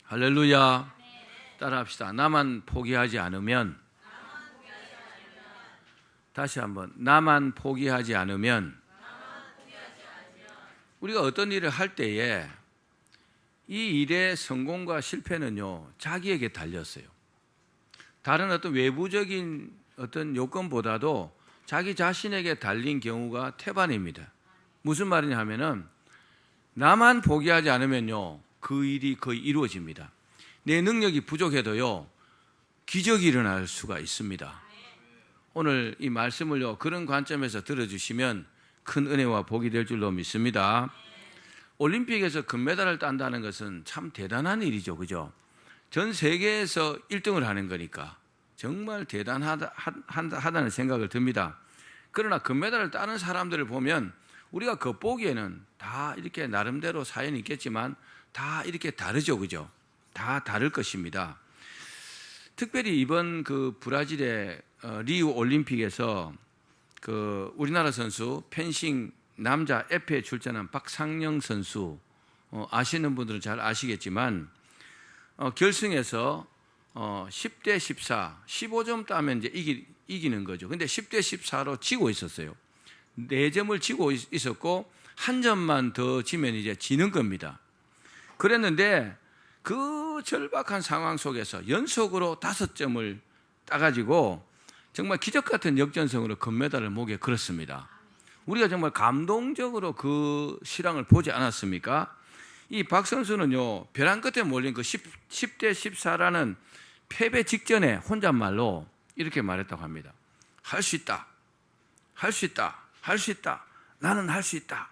할렐루야. 따라합시다. 나만 포기하지 않으면. 다시 한번. 나만 포기하지 않으면. 우리가 어떤 일을 할 때에 이 일의 성공과 실패는요, 자기에게 달렸어요. 다른 어떤 외부적인 어떤 요건보다도 자기 자신에게 달린 경우가 태반입니다. 무슨 말이냐 하면은, 나만 포기하지 않으면요, 그 일이 거의 이루어집니다. 내 능력이 부족해도요, 기적이 일어날 수가 있습니다. 오늘 이 말씀을요, 그런 관점에서 들어주시면 큰 은혜와 복이 될 줄로 믿습니다. 올림픽에서 금메달을 딴다는 것은 참 대단한 일이죠. 그죠? 전 세계에서 1등을 하는 거니까 정말 대단하다는 생각을 듭니다. 그러나 금메달을 따는 사람들을 보면 우리가 겉보기에는 다 이렇게 나름대로 사연이 있겠지만 다 이렇게 다르죠. 그죠? 다 다를 것입니다. 특별히 이번 그 브라질의 리우 올림픽에서 그 우리나라 선수 펜싱 남자 에페에 출전한 박상영 선수, 아시는 분들은 잘 아시겠지만 결승에서 10대 14, 15점 따면 이제 이기는 거죠. 근데 10대 14로 지고 있었어요. 4점을 지고 있었고 한 점만 더 지면 이제 지는 겁니다. 그랬는데 그 절박한 상황 속에서 연속으로 5점을 따가지고 정말 기적 같은 역전승으로 금메달을 목에 걸었습니다. 우리가 정말 감동적으로 그 실황을 보지 않았습니까? 이 박 선수는요, 벼랑 끝에 몰린 그 10대 14라는 패배 직전에 혼잣말로 이렇게 말했다고 합니다. 할 수 있다. 할 수 있다. 할 수 있다. 나는 할 수 있다.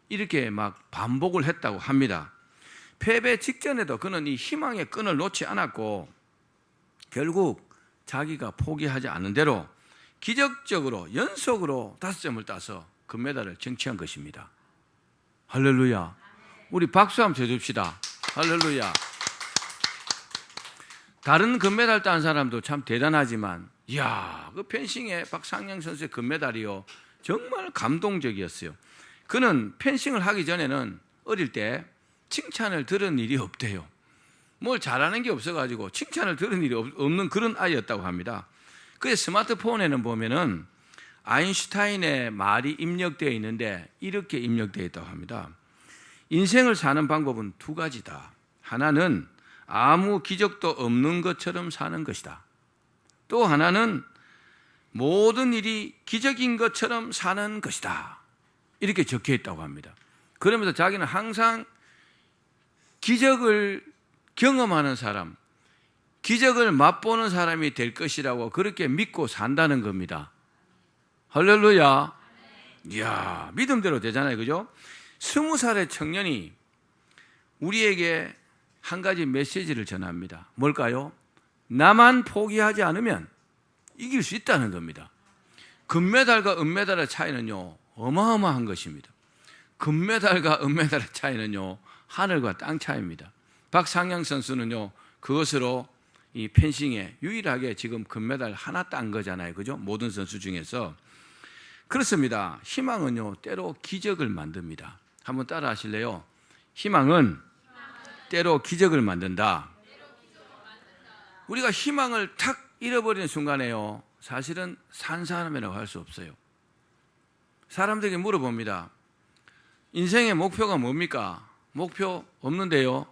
이렇게 막 반복을 했다고 합니다. 패배 직전에도 그는 이 희망의 끈을 놓지 않았고 결국 자기가 포기하지 않은 대로 기적적으로 연속으로 5점을 따서 금메달을 쟁취한 것입니다. 할렐루야. 우리 박수 한번 쳐줍시다. 할렐루야. 다른 금메달 딴 사람도 참 대단하지만, 이야, 그 펜싱의 박상영 선수의 금메달이요, 정말 감동적이었어요. 그는 펜싱을 하기 전에는 어릴 때 칭찬을 들은 일이 없대요. 뭘 잘하는 게 없어가지고 칭찬을 들은 일이 없는 그런 아이였다고 합니다. 그 스마트폰에는 보면은 아인슈타인의 말이 입력되어 있는데 이렇게 입력되어 있다고 합니다. 인생을 사는 방법은 2가지다. 하나는 아무 기적도 없는 것처럼 사는 것이다. 또 하나는 모든 일이 기적인 것처럼 사는 것이다. 이렇게 적혀 있다고 합니다. 그러면서 자기는 항상 기적을 경험하는 사람, 기적을 맛보는 사람이 될 것이라고 그렇게 믿고 산다는 겁니다. 할렐루야. 이야, 믿음대로 되잖아요. 그죠? 20살의 청년이 우리에게 한 가지 메시지를 전합니다. 뭘까요? 나만 포기하지 않으면 이길 수 있다는 겁니다. 금메달과 은메달의 차이는요, 어마어마한 것입니다. 금메달과 은메달의 차이는요, 하늘과 땅 차이입니다. 박상영 선수는요, 그것으로 이 펜싱에 유일하게 지금 금메달 하나 딴 거잖아요. 그죠? 모든 선수 중에서. 그렇습니다. 희망은요, 때로 기적을 만듭니다. 한번 따라 하실래요? 희망은 때로 기적을 만든다. 우리가 희망을 탁 잃어버리는 순간에요, 사실은 산 사람이라고 할 수 없어요. 사람들에게 물어봅니다. 인생의 목표가 뭡니까? 목표 없는데요.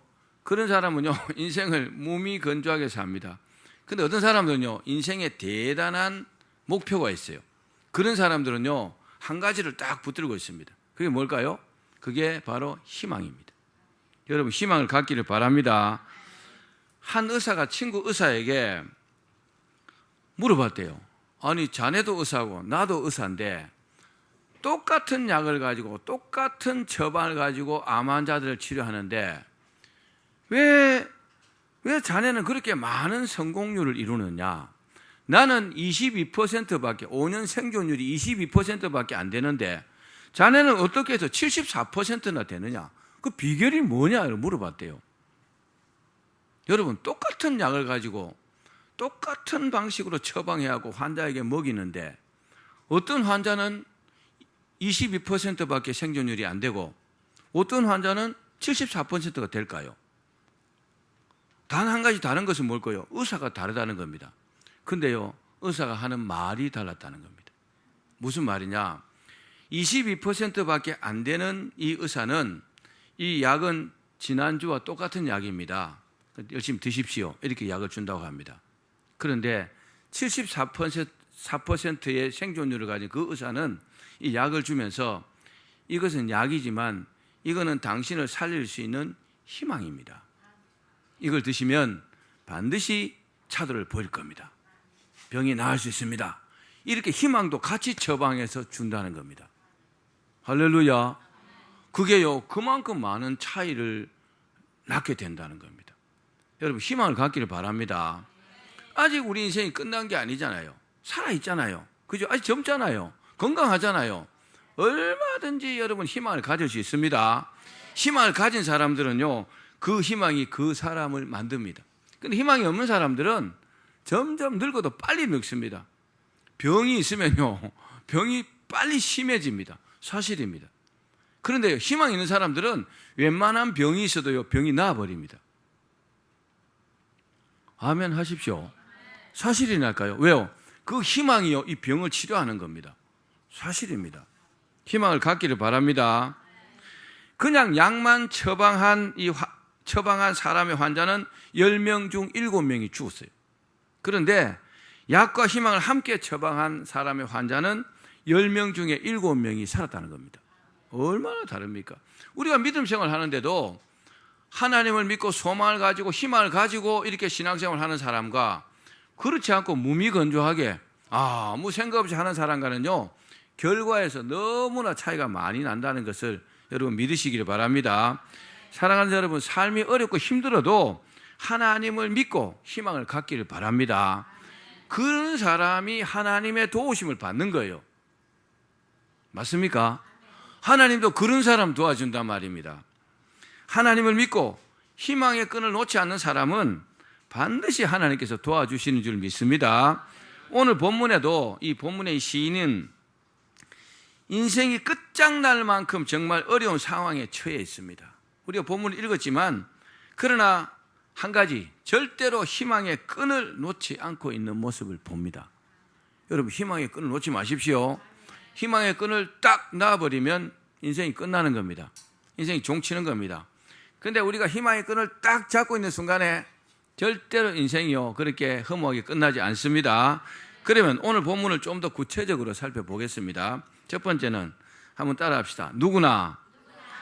그런 사람은요, 인생을 무미건조하게 삽니다. 근데 어떤 사람들은요, 인생에 대단한 목표가 있어요. 그런 사람들은요, 한 가지를 딱 붙들고 있습니다. 그게 뭘까요? 그게 바로 희망입니다. 여러분, 희망을 갖기를 바랍니다. 한 의사가 친구 의사에게 물어봤대요. 아니, 자네도 의사고 나도 의사인데 똑같은 약을 가지고 똑같은 처방을 가지고 암 환자들을 치료하는데 왜 자네는 그렇게 많은 성공률을 이루느냐? 나는 22%밖에, 5년 생존율이 22%밖에 안 되는데 자네는 어떻게 해서 74%나 되느냐? 그 비결이 뭐냐? 물어봤대요. 여러분, 똑같은 약을 가지고 똑같은 방식으로 처방해야 하고 환자에게 먹이는데 어떤 환자는 22%밖에 생존율이 안 되고 어떤 환자는 74%가 될까요? 단 한 가지 다른 것은 뭘까요? 의사가 다르다는 겁니다. 근데요, 의사가 하는 말이 달랐다는 겁니다. 무슨 말이냐? 22%밖에 안 되는 이 의사는 이 약은 지난주와 똑같은 약입니다. 열심히 드십시오. 이렇게 약을 준다고 합니다. 그런데 74%의 생존율을 가진 그 의사는 이 약을 주면서 이것은 약이지만 이거는 당신을 살릴 수 있는 희망입니다. 이걸 드시면 반드시 차도를 보일 겁니다. 병이 나을 수 있습니다. 이렇게 희망도 같이 처방해서 준다는 겁니다. 할렐루야. 그게요, 그만큼 많은 차이를 낳게 된다는 겁니다. 여러분, 희망을 갖기를 바랍니다. 아직 우리 인생이 끝난 게 아니잖아요. 살아있잖아요. 그죠? 아직 젊잖아요. 건강하잖아요. 얼마든지 여러분 희망을 가질 수 있습니다. 희망을 가진 사람들은요, 그 희망이 그 사람을 만듭니다. 근데 희망이 없는 사람들은 점점 늙어도 빨리 늙습니다. 병이 있으면요, 병이 빨리 심해집니다. 사실입니다. 그런데 희망이 있는 사람들은 웬만한 병이 있어도요, 병이 나아버립니다. 아멘 하십시오. 사실이랄까요? 왜요? 그 희망이요, 이 병을 치료하는 겁니다. 사실입니다. 희망을 갖기를 바랍니다. 그냥 약만 처방한 사람의 환자는 10명 중 7명이 죽었어요. 그런데 약과 희망을 함께 처방한 사람의 환자는 10명 중에 7명이 살았다는 겁니다. 얼마나 다릅니까? 우리가 믿음 생활을 하는데도 하나님을 믿고 소망을 가지고 희망을 가지고 이렇게 신앙생활을 하는 사람과 그렇지 않고 무미건조하게 아무 생각 없이 하는 사람과는요, 결과에서 너무나 차이가 많이 난다는 것을 여러분 믿으시기를 바랍니다. 사랑하는 여러분, 삶이 어렵고 힘들어도 하나님을 믿고 희망을 갖기를 바랍니다. 그런 사람이 하나님의 도우심을 받는 거예요. 맞습니까? 하나님도 그런 사람 도와준단 말입니다. 하나님을 믿고 희망의 끈을 놓지 않는 사람은 반드시 하나님께서 도와주시는 줄 믿습니다. 오늘 본문에도 이 본문의 시인은 인생이 끝장날 만큼 정말 어려운 상황에 처해 있습니다. 우리가 본문을 읽었지만 그러나 한 가지, 절대로 희망의 끈을 놓지 않고 있는 모습을 봅니다. 여러분, 희망의 끈을 놓지 마십시오. 희망의 끈을 딱 놔버리면 인생이 끝나는 겁니다. 인생이 종치는 겁니다. 그런데 우리가 희망의 끈을 딱 잡고 있는 순간에 절대로 인생이요, 그렇게 허무하게 끝나지 않습니다. 그러면 오늘 본문을 좀 더 구체적으로 살펴보겠습니다. 첫 번째는 한번 따라합시다. 누구나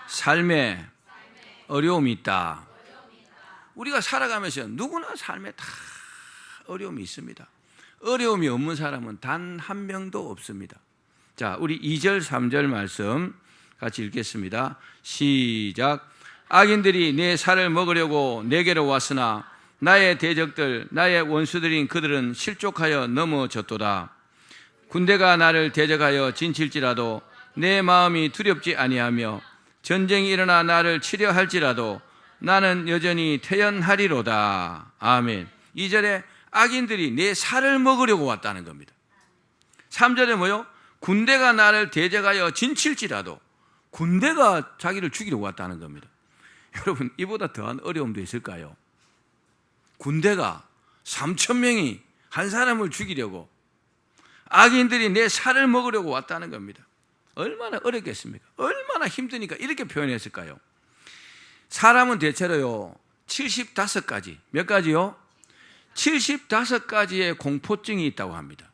삶에 어려움이 있다. 우리가 살아가면서 누구나 삶에 다 어려움이 있습니다. 어려움이 없는 사람은 단 한 명도 없습니다. 자, 우리 2절 3절 말씀 같이 읽겠습니다. 시작. 악인들이 내 살을 먹으려고 내게로 왔으나 나의 대적들, 나의 원수들인 그들은 실족하여 넘어졌도다. 군대가 나를 대적하여 진칠지라도 내 마음이 두렵지 아니하며 전쟁이 일어나 나를 치려 할지라도 나는 여전히 태연하리로다. 아멘. 2절에 악인들이 내 살을 먹으려고 왔다는 겁니다. 3절에 뭐요? 군대가 나를 대적하여 진칠지라도 군대가 자기를 죽이려고 왔다는 겁니다. 여러분, 이보다 더한 어려움도 있을까요? 군대가 3,000명이 한 사람을 죽이려고, 악인들이 내 살을 먹으려고 왔다는 겁니다. 얼마나 어렵겠습니까? 얼마나 힘드니까 이렇게 표현했을까요? 사람은 대체로요, 75가지, 몇 가지요? 75가지의 공포증이 있다고 합니다.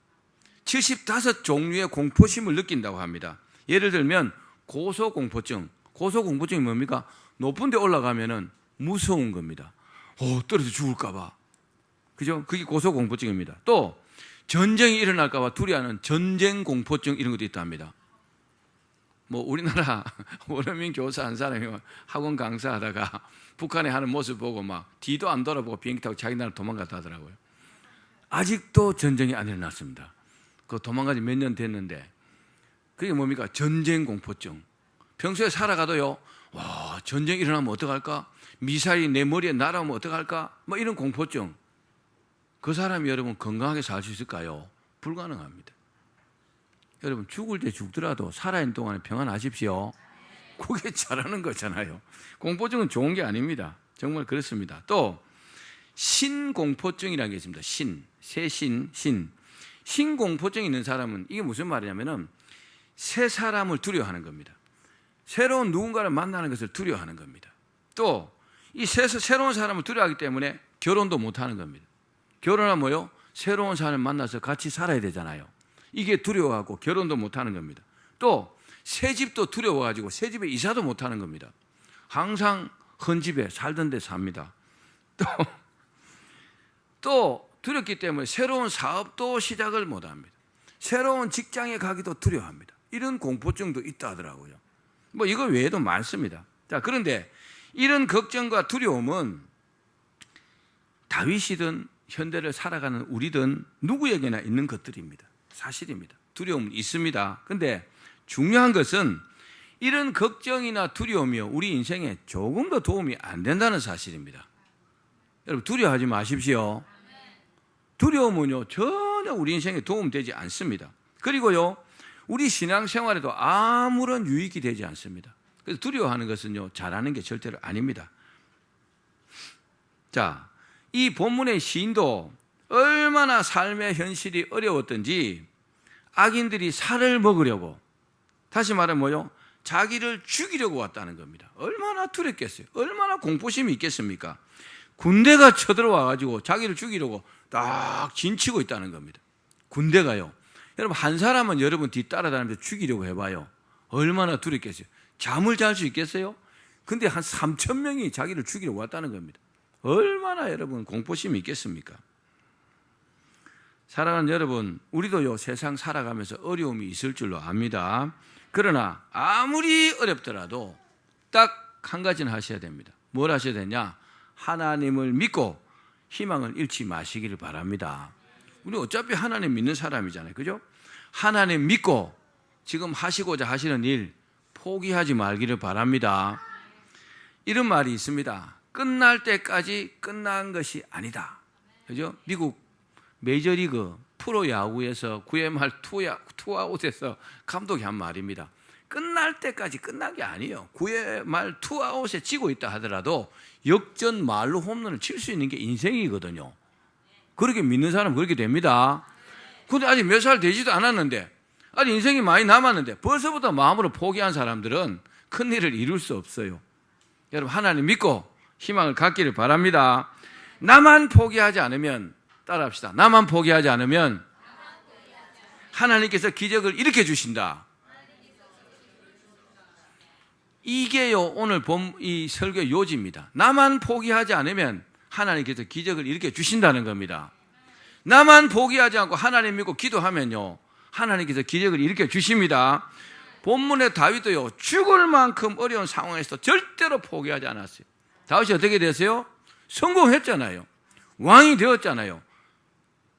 75종류의 공포심을 느낀다고 합니다. 예를 들면 고소공포증. 고소공포증이 뭡니까? 높은 데 올라가면은 무서운 겁니다. 떨어져 죽을까봐. 그죠? 그게 고소공포증입니다. 또 전쟁이 일어날까봐 두려워하는 전쟁공포증, 이런 것도 있답니다. 우리나라 원어민 교사 한 사람이 학원 강사하다가 북한에 하는 모습 보고 막 뒤도 안 돌아보고 비행기 타고 자기 나라 도망갔다 하더라고요. 아직도 전쟁이 안 일어났습니다. 그 도망간 지 몇 년 됐는데, 그게 뭡니까? 전쟁공포증. 평소에 살아가도요, 전쟁이 일어나면 어떡할까? 미사일이 내 머리에 날아오면 어떡할까? 이런 공포증. 그 사람이 여러분 건강하게 살 수 있을까요? 불가능합니다. 여러분, 죽을 때 죽더라도 살아있는 동안에 평안하십시오. 그게 잘하는 거잖아요. 공포증은 좋은 게 아닙니다. 정말 그렇습니다. 또 신공포증이라는 게 있습니다. 신공포증이 있는 사람은 이게 무슨 말이냐면은 새 사람을 두려워하는 겁니다. 새로운 누군가를 만나는 것을 두려워하는 겁니다. 또 이 새로운 사람을 두려워하기 때문에 결혼도 못하는 겁니다. 결혼하면 뭐요? 새로운 사람을 만나서 같이 살아야 되잖아요. 이게 두려워하고 결혼도 못하는 겁니다. 또 새 집도 두려워가지고 새 집에 이사도 못하는 겁니다. 항상 헌집에 살던 데 삽니다. 또 두렵기 때문에 새로운 사업도 시작을 못합니다. 새로운 직장에 가기도 두려워합니다. 이런 공포증도 있다 하더라고요. 뭐 이거 외에도 많습니다. 자, 그런데 이런 걱정과 두려움은 다윗이든 현대를 살아가는 우리든 누구에게나 있는 것들입니다. 사실입니다. 두려움은 있습니다. 그런데 중요한 것은 이런 걱정이나 두려움이요, 우리 인생에 조금 더 도움이 안 된다는 사실입니다. 여러분, 두려워하지 마십시오. 두려움은요, 전혀 우리 인생에 도움되지 않습니다. 그리고요, 우리 신앙생활에도 아무런 유익이 되지 않습니다. 그래서 두려워하는 것은요, 잘하는 게 절대로 아닙니다. 자, 이 본문의 시인도 얼마나 삶의 현실이 어려웠던지 악인들이 살을 먹으려고, 다시 말하면 뭐요? 자기를 죽이려고 왔다는 겁니다. 얼마나 두렵겠어요? 얼마나 공포심이 있겠습니까? 군대가 쳐들어와가지고 자기를 죽이려고 딱 진치고 있다는 겁니다. 군대가요. 여러분, 한 사람은 여러분 뒤 따라다니면서 죽이려고 해봐요. 얼마나 두렵겠어요? 잠을 잘 수 있겠어요? 근데 한 3,000명이 자기를 죽이려고 왔다는 겁니다. 얼마나 여러분 공포심이 있겠습니까? 사랑하는 여러분, 우리도요, 세상 살아가면서 어려움이 있을 줄로 압니다. 그러나 아무리 어렵더라도 딱 한 가지는 하셔야 됩니다. 뭘 하셔야 되냐? 하나님을 믿고 희망을 잃지 마시기를 바랍니다. 우리 어차피 하나님 믿는 사람이잖아요. 그죠? 하나님 믿고 지금 하시고자 하시는 일 포기하지 말기를 바랍니다. 이런 말이 있습니다. 끝날 때까지 끝난 것이 아니다. 그죠? 미국 메이저리그 프로야구에서 9회 말 투아웃에서 감독이 한 말입니다. 끝날 때까지 끝난 게 아니에요. 9회 말 투아웃에 지고 있다 하더라도 역전 말로 홈런을 칠 수 있는 게 인생이거든요. 그렇게 믿는 사람은 그렇게 됩니다. 근데 아직 몇 살 되지도 않았는데, 아직 인생이 많이 남았는데 벌써부터 마음으로 포기한 사람들은 큰 일을 이룰 수 없어요. 여러분, 하나님 믿고 희망을 갖기를 바랍니다. 나만 포기하지 않으면, 따라합시다. 나만 포기하지 않으면 하나님께서 기적을 일으켜 주신다. 이게요, 오늘 이 설교의 요지입니다. 나만 포기하지 않으면 하나님께서 기적을 일으켜 주신다는 겁니다. 나만 포기하지 않고 하나님 믿고 기도하면요, 하나님께서 기적을 일으켜 주십니다. 본문의 다윗도요, 죽을 만큼 어려운 상황에서 절대로 포기하지 않았어요. 다윗이 어떻게 됐어요? 성공했잖아요. 왕이 되었잖아요.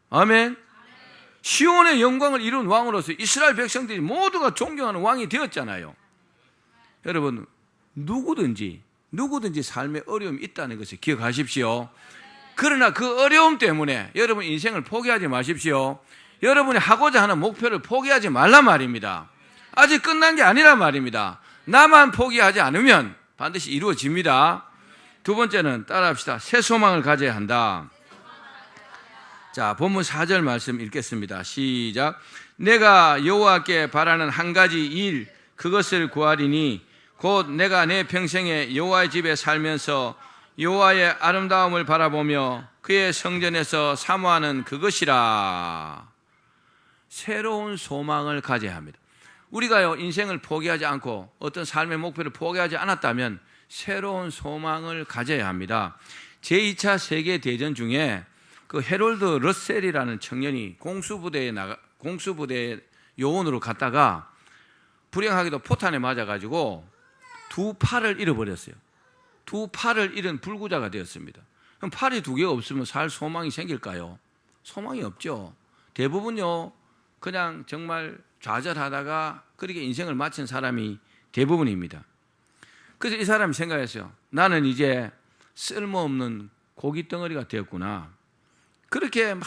아멘. 시온의 영광을 이룬 왕으로서 이스라엘 백성들이 모두가 존경하는 왕이 되었잖아요. 여러분, 누구든지 삶에 어려움이 있다는 것을 기억하십시오. 그러나 그 어려움 때문에 여러분 인생을 포기하지 마십시오. 여러분이 하고자 하는 목표를 포기하지 말란 말입니다. 아직 끝난 게 아니란 말입니다. 나만 포기하지 않으면 반드시 이루어집니다. 두 번째는 따라합시다. 새 소망을 가져야 한다. 자, 본문 4절 말씀 읽겠습니다. 시작. 내가 여호와께 바라는 한 가지 일, 그것을 구하리니 곧 내가 내 평생에 여호와의 집에 살면서 여호와의 아름다움을 바라보며 그의 성전에서 사모하는 그것이라. 새로운 소망을 가져야 합니다. 우리가요, 인생을 포기하지 않고 어떤 삶의 목표를 포기하지 않았다면 새로운 소망을 가져야 합니다. 제2차 세계대전 중에 그 해롤드 러셀이라는 청년이 공수부대 요원으로 갔다가 불행하게도 포탄에 맞아가지고 두 팔을 잃어버렸어요. 두 팔을 잃은 불구자가 되었습니다. 그럼 팔이 두 개가 없으면 살 소망이 생길까요? 소망이 없죠. 대부분요, 그냥 정말 좌절하다가 그렇게 인생을 마친 사람이 대부분입니다. 그래서 이 사람이 생각했어요. 나는 이제 쓸모없는 고기 덩어리가 되었구나. 그렇게 막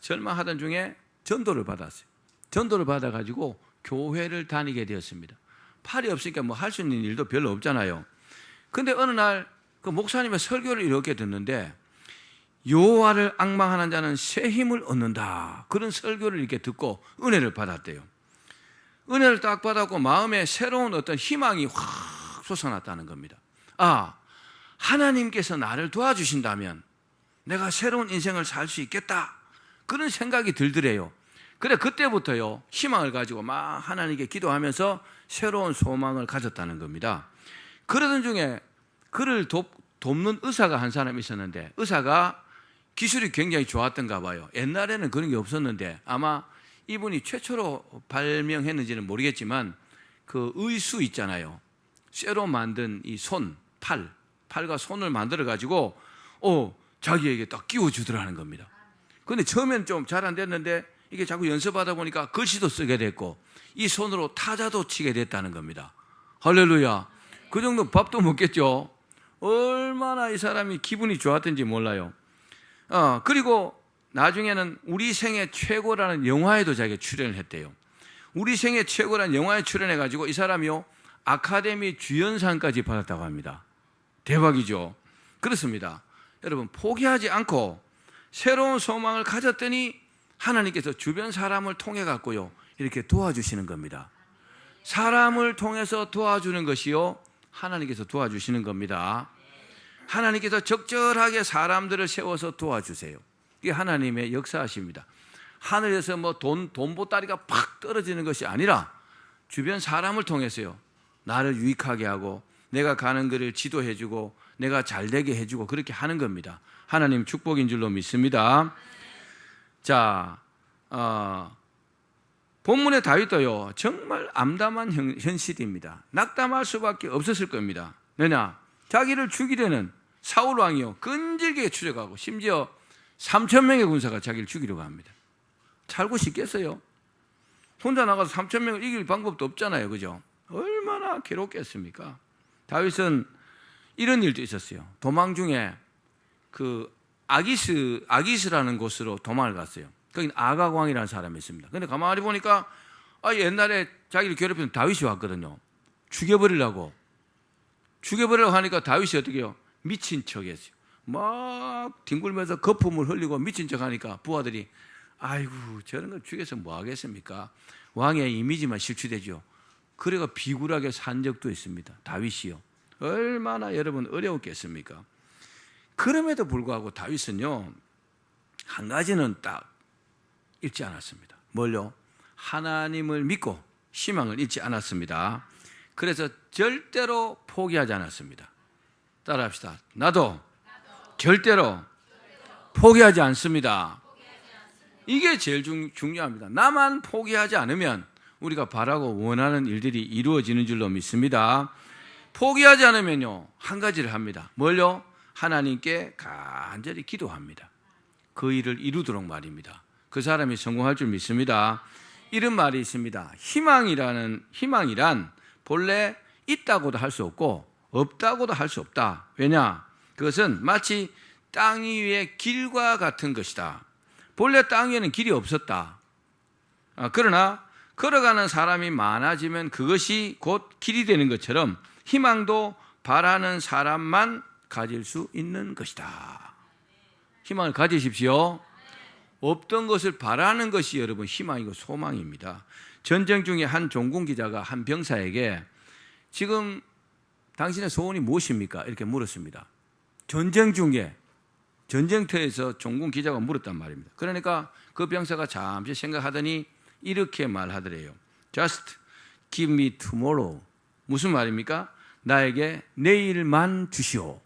절망하던 중에 전도를 받았어요. 전도를 받아가지고 교회를 다니게 되었습니다. 팔이 없으니까 뭐 할 수 있는 일도 별로 없잖아요. 근데 어느 날 그 목사님의 설교를 이렇게 듣는데 여호와를 앙망하는 자는 새 힘을 얻는다. 그런 설교를 이렇게 듣고 은혜를 받았대요. 은혜를 딱 받았고 마음에 새로운 어떤 희망이 확 솟아났다는 겁니다. 아, 하나님께서 나를 도와주신다면 내가 새로운 인생을 살 수 있겠다. 그런 생각이 들더래요. 그래 그때부터요 희망을 가지고 막 하나님께 기도하면서 새로운 소망을 가졌다는 겁니다. 그러던 중에 그를 돕는 의사가 한 사람이 있었는데 의사가 기술이 굉장히 좋았던가 봐요. 옛날에는 그런 게 없었는데 아마 이분이 최초로 발명했는지는 모르겠지만 그 의수 있잖아요. 쇠로 만든 이 손, 팔과 손을 만들어 가지고 자기에게 딱 끼워주더라는 겁니다. 그런데 처음에는 좀 잘 안 됐는데 이게 자꾸 연습하다 보니까 글씨도 쓰게 됐고 이 손으로 타자도 치게 됐다는 겁니다. 할렐루야. 그 정도 밥도 먹겠죠. 얼마나 이 사람이 기분이 좋았던지 몰라요. 그리고 나중에는 우리 생애 최고라는 영화에도 자기가 출연을 했대요. 우리 생애 최고라는 영화에 출연해가지고 이 사람이요 아카데미 주연상까지 받았다고 합니다. 대박이죠. 그렇습니다. 여러분 포기하지 않고 새로운 소망을 가졌더니 하나님께서 주변 사람을 통해 갖고요 이렇게 도와주시는 겁니다. 사람을 통해서 도와주는 것이요 하나님께서 도와주시는 겁니다. 하나님께서 적절하게 사람들을 세워서 도와주세요. 이게 하나님의 역사하십니다. 하늘에서 뭐 돈 보따리가 팍 떨어지는 것이 아니라 주변 사람을 통해서요 나를 유익하게 하고 내가 가는 길을 지도해주고 내가 잘되게 해주고 그렇게 하는 겁니다. 하나님 축복인 줄로 믿습니다. 자, 본문의 다윗도요 정말 암담한 현실입니다. 낙담할 수밖에 없었을 겁니다. 왜냐? 자기를 죽이려는 사울 왕이요 끈질기게 추적하고 심지어 3,000명의 군사가 자기를 죽이려고 합니다. 살고 싶겠어요? 혼자 나가서 3,000명을 이길 방법도 없잖아요. 그죠? 얼마나 괴롭겠습니까? 다윗은 이런 일도 있었어요. 도망 중에 그 아기스라는 곳으로 도망을 갔어요. 거긴 아가광이라는 사람이 있습니다. 근데 가만히 보니까 옛날에 자기를 괴롭히는 다윗이 왔거든요. 죽여버리려고 하니까 다윗이 어떻게 해요? 미친 척 했어요. 막 뒹굴면서 거품을 흘리고 미친 척 하니까 부하들이 아이고 저런 걸 죽여서 뭐 하겠습니까? 왕의 이미지만 실추되죠. 그래가 비굴하게 산 적도 있습니다. 다윗이요. 얼마나 여러분 어려웠겠습니까? 그럼에도 불구하고 다윗은요 한 가지는 딱 잃지 않았습니다. 뭘요? 하나님을 믿고 희망을 잃지 않았습니다. 그래서 절대로 포기하지 않았습니다. 따라합시다. 나도 절대로 포기하지 않습니다. 이게 제일 중요합니다. 나만 포기하지 않으면 우리가 바라고 원하는 일들이 이루어지는 줄로 믿습니다. 포기하지 않으면요 한 가지를 합니다. 뭘요? 하나님께 간절히 기도합니다. 그 일을 이루도록 말입니다. 그 사람이 성공할 줄 믿습니다. 이런 말이 있습니다. 희망이란 본래 있다고도 할 수 없고 없다고도 할 수 없다. 왜냐? 그것은 마치 땅 위의 길과 같은 것이다. 본래 땅 위에는 길이 없었다. 그러나 걸어가는 사람이 많아지면 그것이 곧 길이 되는 것처럼 희망도 바라는 사람만 가질 수 있는 것이다. 희망을 가지십시오. 없던 것을 바라는 것이 여러분 희망이고 소망입니다. 전쟁 중에 한 종군 기자가 한 병사에게 지금 당신의 소원이 무엇입니까? 이렇게 물었습니다. 전쟁 중에 전쟁터에서 종군 기자가 물었단 말입니다. 그러니까 그 병사가 잠시 생각하더니 이렇게 말하더래요. Just give me tomorrow. 무슨 말입니까? 나에게 내일만 주시오.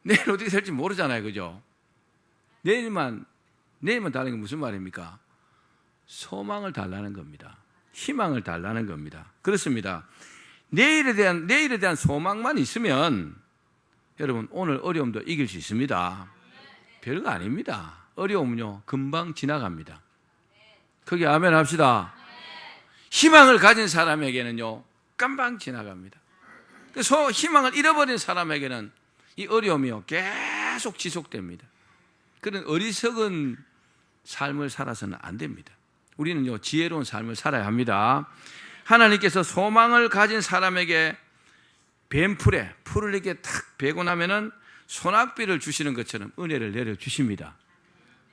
내일 어떻게 될지 모르잖아요. 그죠? 내일만 달라는 게 무슨 말입니까? 소망을 달라는 겁니다. 희망을 달라는 겁니다. 그렇습니다. 내일에 대한 소망만 있으면 여러분 오늘 어려움도 이길 수 있습니다. 별거 아닙니다. 어려움은요 금방 지나갑니다. 거기 아멘 합시다. 희망을 가진 사람에게는요 금방 지나갑니다. 그래서 희망을 잃어버린 사람에게는 이 어려움이요 계속 지속됩니다. 그런 어리석은 삶을 살아서는 안 됩니다. 우리는요 지혜로운 삶을 살아야 합니다. 하나님께서 소망을 가진 사람에게 뱀풀에 풀을 이렇게 탁 베고 나면은 소낙비를 주시는 것처럼 은혜를 내려주십니다.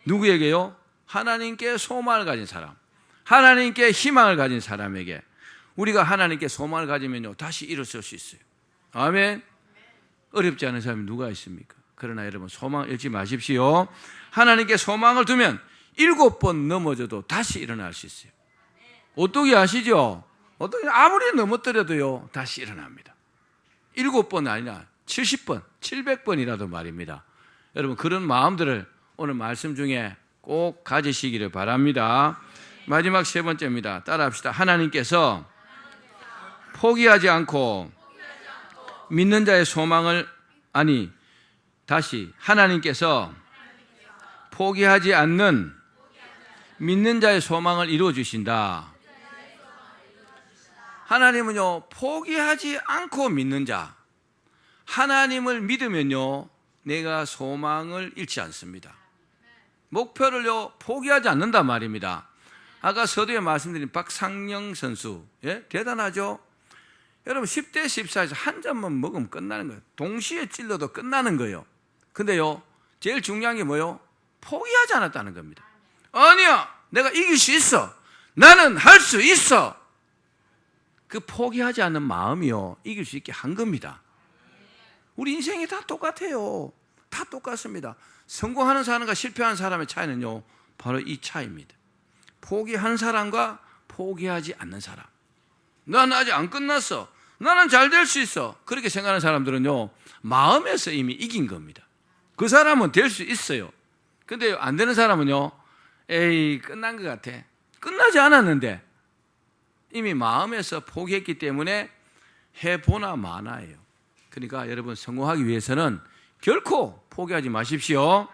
누구에게요? 하나님께 소망을 가진 사람, 하나님께 희망을 가진 사람에게. 우리가 하나님께 소망을 가지면요 다시 일어설 수 있어요. 아멘. 어렵지 않은 사람이 누가 있습니까? 그러나 여러분 소망을 잃지 마십시오. 하나님께 소망을 두면 7번 넘어져도 다시 일어날 수 있어요. 어떻게 아시죠? 어떻게 아무리 넘어뜨려도요 다시 일어납니다. 7번 아니라 70번, 700번이라도 말입니다. 여러분 그런 마음들을 오늘 말씀 중에 꼭 가지시기를 바랍니다. 마지막 세 번째입니다. 따라합시다. 하나님께서 포기하지 않고 믿는 자의 소망을 하나님께서 포기하지 않는 믿는 자의 소망을 이루어 주신다. 하나님은요 포기하지 않고 믿는 자, 하나님을 믿으면요 내가 소망을 잃지 않습니다. 목표를요 포기하지 않는단 말입니다. 아까 서두에 말씀드린 박상영 선수, 대단하죠? 여러분 10대 14에서 한 잔만 먹으면 끝나는 거예요. 동시에 찔러도 끝나는 거예요. 근데요 제일 중요한 게 뭐예요? 포기하지 않았다는 겁니다. 아니야, 내가 이길 수 있어, 나는 할 수 있어. 그 포기하지 않는 마음이요 이길 수 있게 한 겁니다. 우리 인생이 다 똑같아요. 다 똑같습니다. 성공하는 사람과 실패하는 사람의 차이는요 바로 이 차이입니다. 포기한 사람과 포기하지 않는 사람. 난 아직 안 끝났어, 나는 잘 될 수 있어, 그렇게 생각하는 사람들은요 마음에서 이미 이긴 겁니다. 그 사람은 될 수 있어요. 근데 안 되는 사람은요 에이 끝난 것 같아, 끝나지 않았는데 이미 마음에서 포기했기 때문에 해보나 마나예요. 그러니까 여러분 성공하기 위해서는 결코 포기하지 마십시오.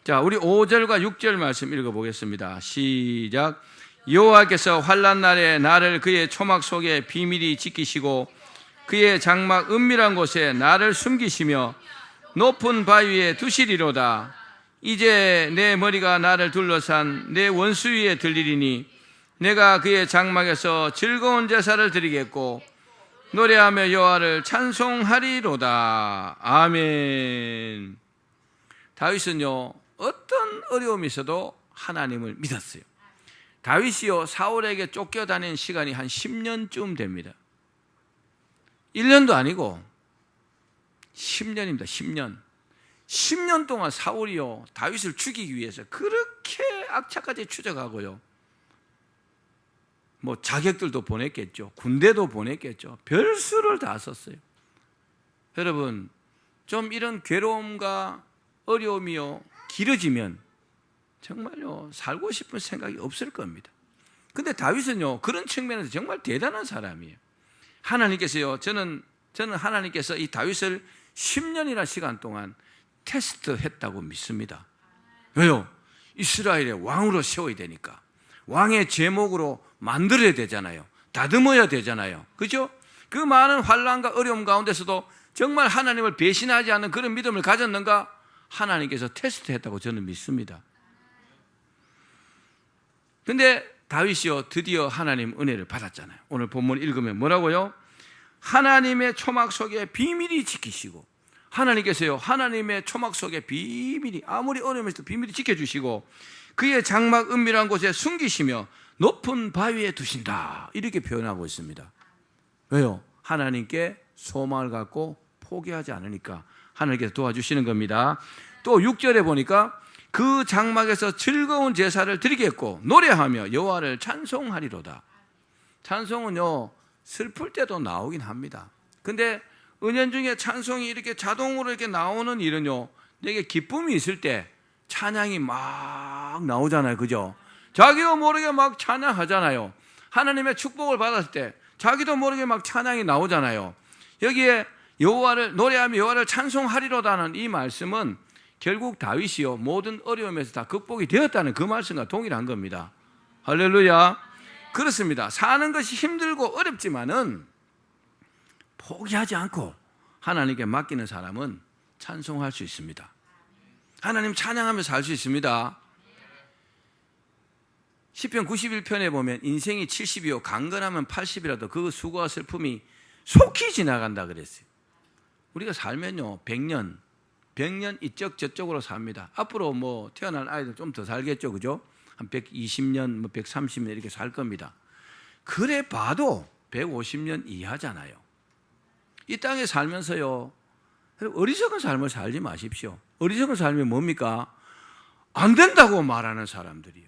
자, 우리 5절과 6절 말씀 읽어보겠습니다. 시작. 여호와께서 환난 날에 나를 그의 초막 속에 비밀히 지키시고 그의 장막 은밀한 곳에 나를 숨기시며 높은 바위에 두시리로다. 이제 내 머리가 나를 둘러싼 내 원수 위에 들리리니 내가 그의 장막에서 즐거운 제사를 드리겠고 노래하며 여호와를 찬송하리로다. 아멘. 다윗은요 어떤 어려움이 있어도 하나님을 믿었어요. 다윗이요 사울에게 쫓겨다닌 시간이 한 10년쯤 됩니다. 1년도 아니고 10년입니다. 10년. 10년 동안 사울이요 다윗을 죽이기 위해서 그렇게 악착같이 추적하고요, 뭐 자객들도 보냈겠죠, 군대도 보냈겠죠, 별수를 다 썼어요. 여러분 좀 이런 괴로움과 어려움이요 길어지면 정말요 살고 싶은 생각이 없을 겁니다. 근데 다윗은요 그런 측면에서 정말 대단한 사람이에요. 하나님께서요 저는 하나님께서 이 다윗을 10년이라는 시간 동안 테스트했다고 믿습니다. 왜요? 이스라엘의 왕으로 세워야 되니까, 왕의 제목으로 만들어야 되잖아요. 다듬어야 되잖아요. 그죠? 그 많은 환난과 어려움 가운데서도 정말 하나님을 배신하지 않는 그런 믿음을 가졌는가? 하나님께서 테스트했다고 저는 믿습니다. 근데 다윗이요 드디어 하나님 은혜를 받았잖아요. 오늘 본문 읽으면 뭐라고요? 하나님의 초막 속에 비밀히 지키시고, 하나님께서요 하나님의 초막 속에 비밀히, 아무리 어려움이 있어도 비밀히 지켜주시고 그의 장막 은밀한 곳에 숨기시며 높은 바위에 두신다, 이렇게 표현하고 있습니다. 왜요? 하나님께 소망을 갖고 포기하지 않으니까 하나님께서 도와주시는 겁니다. 또 6절에 보니까 그 장막에서 즐거운 제사를 드리겠고 노래하며 여호와를 찬송하리로다. 찬송은요 슬플 때도 나오긴 합니다. 근데 은연중에 찬송이 이렇게 자동으로 이렇게 나오는 일은요 내게 기쁨이 있을 때 찬양이 막 나오잖아요. 그죠? 자기도 모르게 막 찬양하잖아요. 하나님의 축복을 받았을 때 자기도 모르게 막 찬양이 나오잖아요. 여기에 여호와를 노래하며 여호와를 찬송하리로다는 이 말씀은 결국 다윗이요 모든 어려움에서 다 극복이 되었다는 그 말씀과 동일한 겁니다. 할렐루야. 그렇습니다. 사는 것이 힘들고 어렵지만은 포기하지 않고 하나님께 맡기는 사람은 찬송할 수 있습니다. 하나님 찬양하면서 살 수 있습니다. 시편 91편에 보면 인생이 70이요 강건하면 80이라도 그 수고와 슬픔이 속히 지나간다 그랬어요. 우리가 살면요 100년, 100년 이쪽 저쪽으로 삽니다. 앞으로 뭐 태어난 아이들 좀 더 살겠죠, 그죠? 한 120년, 뭐 130년 이렇게 살 겁니다. 그래 봐도 150년 이하잖아요. 이 땅에 살면서요, 어리석은 삶을 살지 마십시오. 어리석은 삶이 뭡니까? 안 된다고 말하는 사람들이요.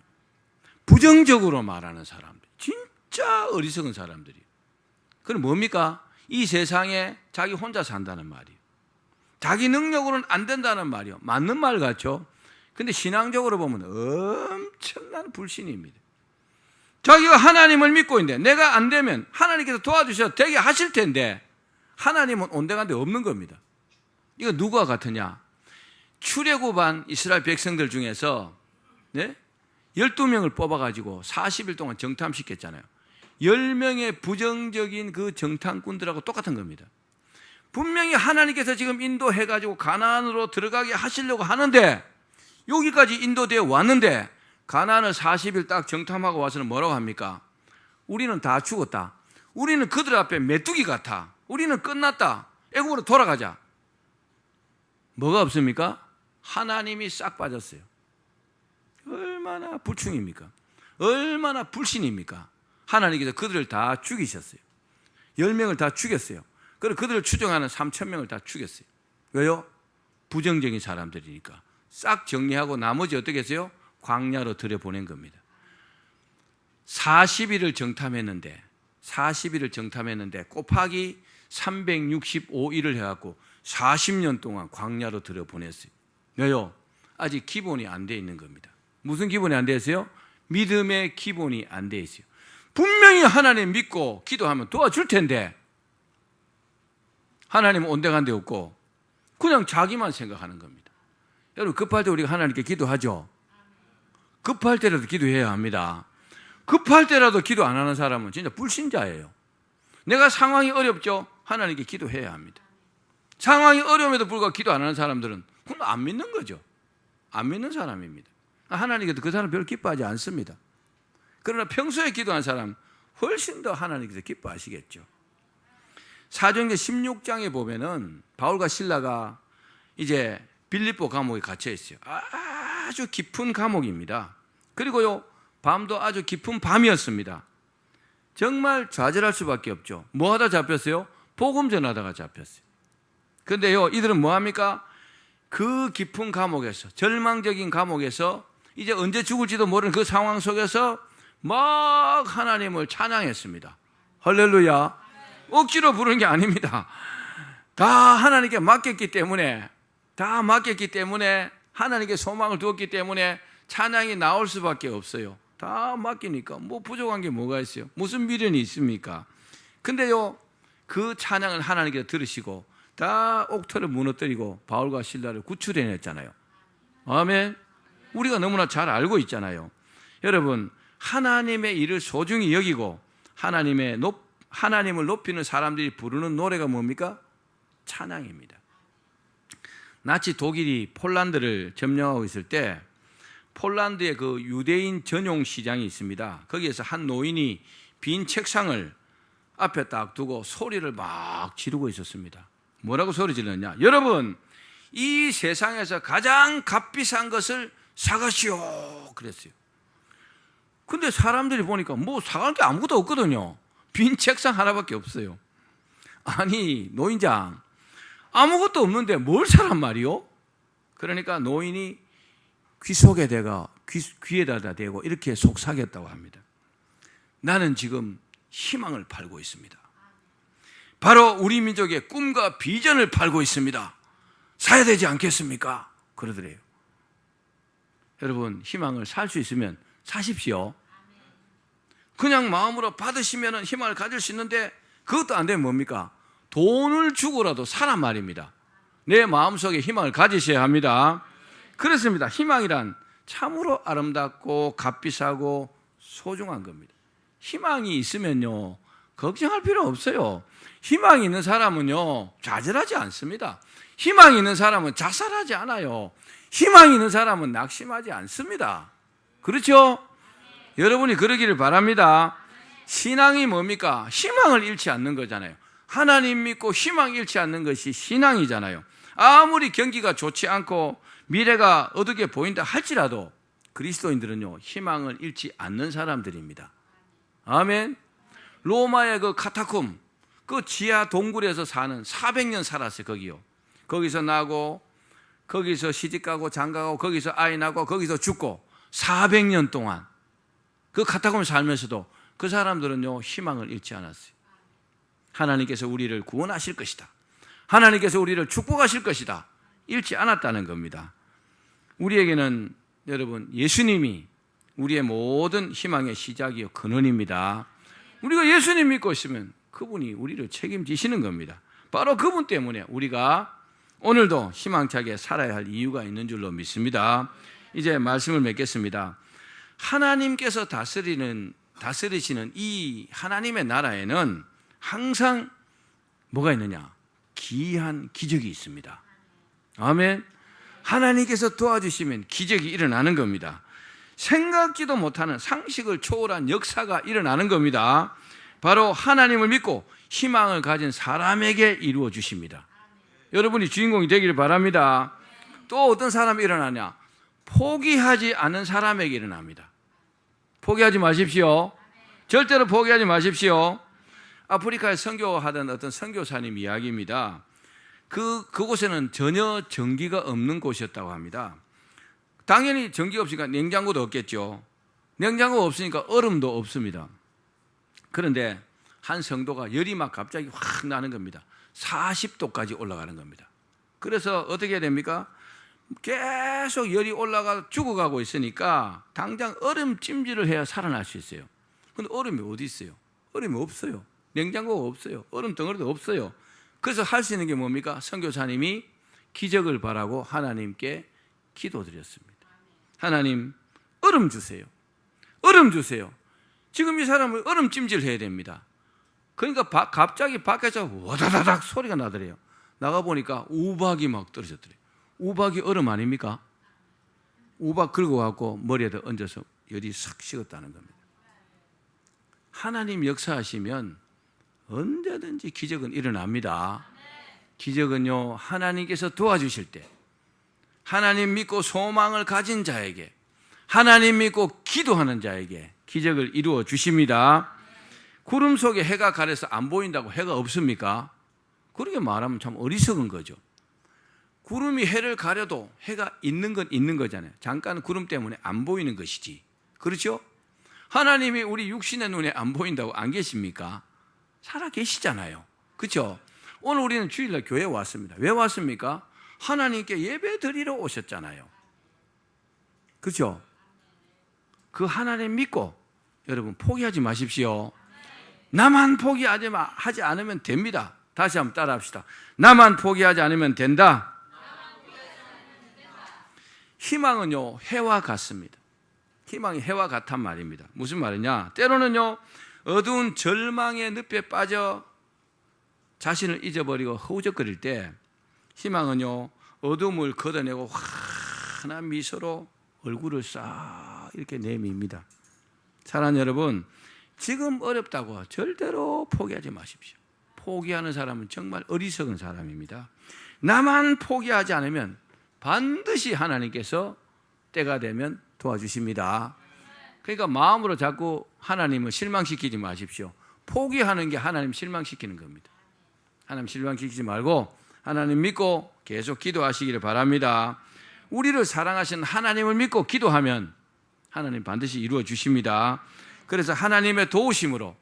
부정적으로 말하는 사람들. 진짜 어리석은 사람들이요. 그럼 뭡니까? 이 세상에 자기 혼자 산다는 말이에요. 자기 능력으로는 안 된다는 말이요. 맞는 말 같죠? 근데 신앙적으로 보면 엄청난 불신입니다. 자기가 하나님을 믿고 있는데 내가 안 되면 하나님께서 도와주셔서 되게 하실 텐데 하나님은 온데간데 없는 겁니다. 이거 누구와 같으냐? 출애굽한 이스라엘 백성들 중에서 12명을 뽑아가지고 40일 동안 정탐시켰잖아요. 10명의 부정적인 그 정탐꾼들하고 똑같은 겁니다. 분명히 하나님께서 지금 인도해가지고 가나안으로 들어가게 하시려고 하는데 여기까지 인도되어 왔는데 가나안을 40일 딱 정탐하고 와서는 뭐라고 합니까? 우리는 다 죽었다. 우리는 그들 앞에 메뚜기 같아. 우리는 끝났다. 애국으로 돌아가자. 뭐가 없습니까? 하나님이 싹 빠졌어요. 얼마나 불충입니까? 얼마나 불신입니까? 하나님께서 그들을 다 죽이셨어요. 10명을 다 죽였어요. 그리고 그들을 추종하는 3,000명을 다 죽였어요. 왜요? 부정적인 사람들이니까. 싹 정리하고 나머지 어떻게 했어요? 광야로 들여보낸 겁니다. 40일을 정탐했는데 곱하기 365일을 해갖고 40년 동안 광야로 들여보냈어요. 왜요? 아직 기본이 안 돼 있는 겁니다. 무슨 기본이 안 돼 있어요? 믿음의 기본이 안 돼 있어요. 분명히 하나님 믿고 기도하면 도와줄 텐데 하나님은 온데간데 없고 그냥 자기만 생각하는 겁니다. 여러분 급할 때 우리가 하나님께 기도하죠. 급할 때라도 기도해야 합니다. 급할 때라도 기도 안 하는 사람은 진짜 불신자예요. 내가 상황이 어렵죠? 하나님께 기도해야 합니다. 상황이 어려움에도 불구하고 기도 안 하는 사람들은 그건 안 믿는 거죠. 안 믿는 사람입니다. 하나님께서 그 사람 별로 기뻐하지 않습니다. 그러나 평소에 기도한 사람 훨씬 더 하나님께서 기뻐하시겠죠. 사도행전 16장에 보면은 바울과 실라가 이제 빌립보 감옥에 갇혀 있어요. 아주 깊은 감옥입니다. 그리고요 밤도 아주 깊은 밤이었습니다. 정말 좌절할 수밖에 없죠. 뭐 하다 잡혔어요? 복음 전하다가 잡혔어요. 그런데요 이들은 뭐 합니까? 그 깊은 감옥에서, 절망적인 감옥에서 이제 언제 죽을지도 모르는 그 상황 속에서 막 하나님을 찬양했습니다. 할렐루야. 억지로 부르는 게 아닙니다. 다 하나님께 맡겼기 때문에, 하나님께 소망을 두었기 때문에 찬양이 나올 수밖에 없어요. 다 맡기니까 뭐 부족한 게 뭐가 있어요? 무슨 미련이 있습니까? 근데요 그 찬양을 하나님께서 들으시고 다 옥토를 무너뜨리고 바울과 실라를 구출해냈잖아요. 아멘. 우리가 너무나 잘 알고 있잖아요. 여러분 하나님의 일을 소중히 여기고 하나님을 높이는 사람들이 부르는 노래가 뭡니까? 찬양입니다. 나치 독일이 폴란드를 점령하고 있을 때 폴란드에 그 유대인 전용 시장이 있습니다. 거기에서 한 노인이 빈 책상을 앞에 딱 두고 소리를 막 지르고 있었습니다. 뭐라고 소리 질렀냐? 여러분, 이 세상에서 가장 값비싼 것을 사가시오 그랬어요. 근데 사람들이 보니까 뭐 사갈 게 아무것도 없거든요. 빈 책상 하나밖에 없어요. 아니 노인장 아무것도 없는데 뭘 사란 말이요? 그러니까 노인이 귀에다 대고 이렇게 속삭였다고 합니다. 나는 지금 희망을 팔고 있습니다. 바로 우리 민족의 꿈과 비전을 팔고 있습니다. 사야 되지 않겠습니까? 그러더래요. 여러분 희망을 살 수 있으면 사십시오. 그냥 마음으로 받으시면 희망을 가질 수 있는데 그것도 안 되면 뭡니까? 돈을 주고라도 사란 말입니다. 내 마음속에 희망을 가지셔야 합니다. 그렇습니다. 희망이란 참으로 아름답고 값비싸고 소중한 겁니다. 희망이 있으면요 걱정할 필요 없어요. 희망이 있는 사람은요 좌절하지 않습니다. 희망이 있는 사람은 자살하지 않아요. 희망이 있는 사람은 낙심하지 않습니다. 그렇죠? 여러분이 그러기를 바랍니다. 신앙이 뭡니까? 희망을 잃지 않는 거잖아요. 하나님 믿고 희망 잃지 않는 것이 신앙이잖아요. 아무리 경기가 좋지 않고 미래가 어둡게 보인다 할지라도 그리스도인들은요, 희망을 잃지 않는 사람들입니다. 아멘. 로마의 그 카타콤, 그 지하 동굴에서 사는 400년 살았어요. 거기요. 거기서 나고 거기서 시집가고 장가가고 거기서 아이 낳고 거기서 죽고 400년 동안 그 카타콤에 살면서도 그 사람들은요, 희망을 잃지 않았어요. 하나님께서 우리를 구원하실 것이다, 하나님께서 우리를 축복하실 것이다, 잃지 않았다는 겁니다. 우리에게는 여러분, 예수님이 우리의 모든 희망의 시작이요 근원입니다. 우리가 예수님 믿고 있으면 그분이 우리를 책임지시는 겁니다. 바로 그분 때문에 우리가 오늘도 희망차게 살아야 할 이유가 있는 줄로 믿습니다. 이제 말씀을 맺겠습니다. 하나님께서 다스리시는 이 하나님의 나라에는 항상 뭐가 있느냐? 기이한 기적이 있습니다. 아멘. 하나님께서 도와주시면 기적이 일어나는 겁니다. 생각지도 못하는 상식을 초월한 역사가 일어나는 겁니다. 바로 하나님을 믿고 희망을 가진 사람에게 이루어 주십니다. 여러분이 주인공이 되기를 바랍니다. 또 어떤 사람이 일어나냐? 포기하지 않은 사람에게 일어납니다. 포기하지 마십시오. 절대로 포기하지 마십시오. 아프리카에 선교하던 어떤 선교사님 이야기입니다. 그곳에는 전혀 전기가 없는 곳이었다고 합니다. 당연히 전기가 없으니까 냉장고도 없겠죠. 냉장고가 없으니까 얼음도 없습니다. 그런데 한 성도가 열이 막 갑자기 확 나는 겁니다. 40도까지 올라가는 겁니다. 그래서 어떻게 해야 됩니까? 계속 열이 올라가 죽어가고 있으니까 당장 얼음 찜질을 해야 살아날 수 있어요. 그런데 얼음이 어디 있어요? 얼음이 없어요. 냉장고가 없어요. 얼음 덩어리도 없어요. 그래서 할 수 있는 게 뭡니까? 선교사님이 기적을 바라고 하나님께 기도드렸습니다. 하나님, 얼음 주세요. 얼음 주세요. 지금 이 사람을 얼음 찜질해야 됩니다. 그러니까 갑자기 밖에서 와다다닥 소리가 나더래요. 나가보니까 우박이 막 떨어졌더래요. 우박이 얼음 아닙니까? 우박 긁어갖고 머리에다 얹어서 열이 싹 식었다는 겁니다. 하나님 역사하시면 언제든지 기적은 일어납니다. 기적은요, 하나님께서 도와주실 때, 하나님 믿고 소망을 가진 자에게, 하나님 믿고 기도하는 자에게 기적을 이루어 주십니다. 구름 속에 해가 가려서 안 보인다고 해가 없습니까? 그렇게 말하면 참 어리석은 거죠. 구름이 해를 가려도 해가 있는 건 있는 거잖아요. 잠깐 구름 때문에 안 보이는 것이지. 그렇죠? 하나님이 우리 육신의 눈에 안 보인다고 안 계십니까? 살아 계시잖아요. 그렇죠? 오늘 우리는 주일날 교회에 왔습니다. 왜 왔습니까? 하나님께 예배 드리러 오셨잖아요. 그렇죠? 그 하나님 믿고 여러분 포기하지 마십시오. 나만 포기하지 않으면 됩니다. 다시 한번 따라합시다. 나만 포기하지 않으면 된다. 희망은요, 해와 같습니다. 희망이 해와 같단 말입니다. 무슨 말이냐? 때로는요, 어두운 절망의 늪에 빠져 자신을 잊어버리고 허우적거릴 때 희망은요, 어둠을 걷어내고 환한 미소로 얼굴을 싹 이렇게 내밉니다. 사랑하는 여러분, 지금 어렵다고 절대로 포기하지 마십시오. 포기하는 사람은 정말 어리석은 사람입니다. 나만 포기하지 않으면 반드시 하나님께서 때가 되면 도와주십니다. 그러니까 마음으로 자꾸 하나님을 실망시키지 마십시오. 포기하는 게 하나님 실망시키는 겁니다. 하나님 실망시키지 말고 하나님 믿고 계속 기도하시기를 바랍니다. 우리를 사랑하시는 하나님을 믿고 기도하면 하나님 반드시 이루어 주십니다. 그래서 하나님의 도우심으로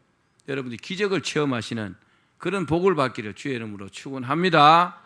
여러분들이 기적을 체험하시는 그런 복을 받기를 주의 이름으로 축원합니다.